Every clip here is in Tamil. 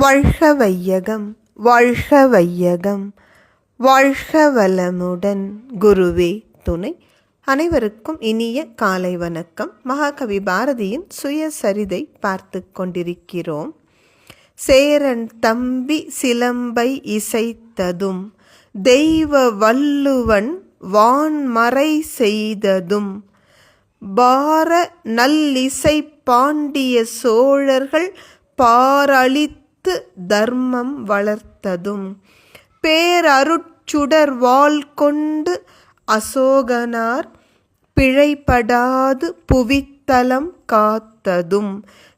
வாழ்க வையகம், வாழ்க வையகம், வாழ்க வளமுடன். குருவே துணை. அனைவருக்கும் இனிய காலை வணக்கம். மகாகவி பாரதியின் சுயசரிதை பார்த்து கொண்டிருக்கிறோம். சேரன் தம்பி சிலம்பை இசைத்ததும், தெய்வ வள்ளுவன் வான்மறை செய்ததும், பார நல்லிசை பாண்டிய சோழர்கள் பாரளித்து தர்மம் வளர்த்ததும், பேரருட்சுடர் வாள் கொண்டு அசோகனார் பிழைபடாது புவித்தலம் காத்ததும்,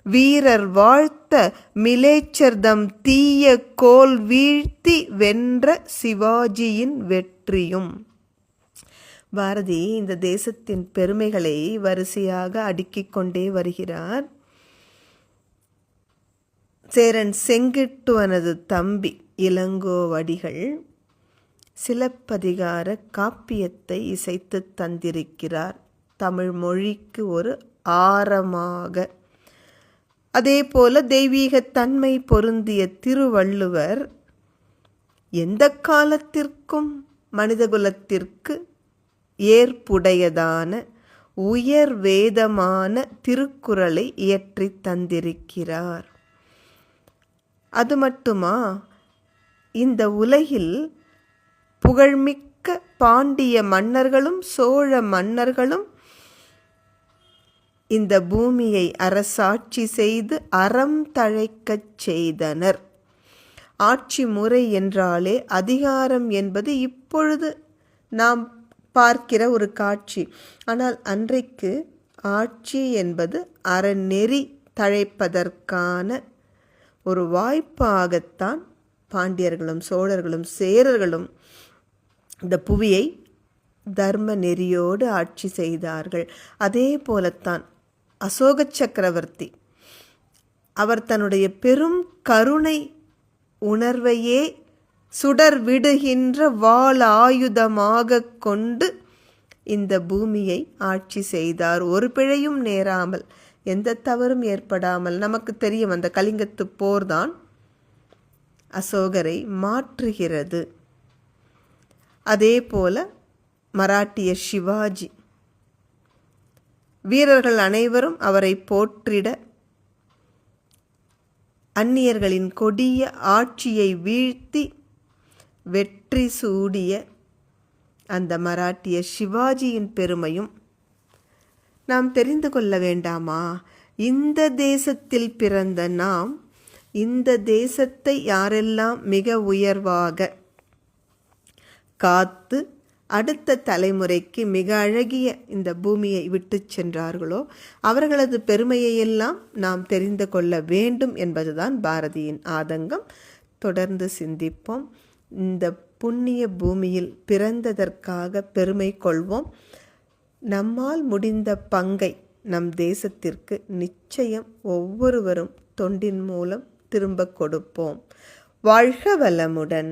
வீரர் வாழ்த்த மிலேச்சர்தம் தீய கோல் வீழ்த்தி வென்ற சிவாஜியின் வெற்றியும். பாரதி இந்த தேசத்தின் பெருமைகளை வரிசையாக அடுக்கிக் கொண்டே வருகிறார். சேரன் செங்குட்டுவனது தம்பி இளங்கோவடிகள் சிலப்பதிகார காப்பியத்தை இசைத்து தந்திருக்கிறார், தமிழ் மொழிக்கு ஒரு ஆரமாக. அதே போல தெய்வீகத்தன்மை பொருந்திய திருவள்ளுவர் எந்த காலத்திற்கும் மனிதகுலத்திற்கு ஏற்புடையதான உயர் வேதமான திருக்குறளை இயற்றி தந்திருக்கிறார். அது மட்டுமா, இந்த உலகில் புகழ்மிக்க பாண்டிய மன்னர்களும் சோழ மன்னர்களும் இந்த பூமியை அரசாட்சி செய்து அறம் தழைக்கச் செய்தனர். ஆட்சி முறை என்றாலே அதிகாரம் என்பது இப்பொழுது நாம் பார்க்கிற ஒரு காட்சி. ஆனால் அன்றைக்கு ஆட்சி என்பது அறநெறி தழைப்பதற்கான ஒரு வாய்ப்பாகத்தான் பாண்டியர்களும் சோழர்களும் சேரர்களும் இந்த புவியை தர்ம நெறியோடு ஆட்சி செய்தார்கள். அதே போலத்தான் அசோக சக்கரவர்த்தி அவர் தன்னுடைய பெரும் கருணை உணர்வையே சுடர் விடுகின்ற வாள் ஆயுதமாக கொண்டு இந்த பூமியை ஆட்சி செய்தார். ஒரு பிழையும் நேராமல், எந்த தவறும் ஏற்படாமல். நமக்கு தெரியும், அந்த கலிங்கத்து போர்தான் அசோகரை மாற்றுகிறது. அதே போல மராட்டிய சிவாஜி, வீரர்கள் அனைவரும் அவரை போற்றிட அந்நியர்களின் கொடிய ஆட்சியை வீழ்த்தி வெற்றி சூடிய அந்த மராட்டிய சிவாஜியின் பெருமையும் நாம் தெரிந்து கொள்ள வேண்டாமா? இந்த தேசத்தில் பிறந்த நாம் இந்த தேசத்தை யாரெல்லாம் மிக உயர்வாக காத்து அடுத்த தலைமுறைக்கு மிக அழகிய இந்த பூமியை விட்டு சென்றார்களோ அவர்களது பெருமையையெல்லாம் நாம் தெரிந்து கொள்ள வேண்டும் என்பதுதான் பாரதியின் ஆதங்கம். தொடர்ந்து சிந்திப்போம். இந்த புண்ணிய பூமியில் பிறந்ததற்காக பெருமை கொள்வோம். நம்மால் முடிந்த பங்கை நம் தேசத்திற்கு நிச்சயம் ஒவ்வொருவரும் தொண்டின் மூலம் திரும்ப கொடுப்போம். வாழ்க வளமுடன்.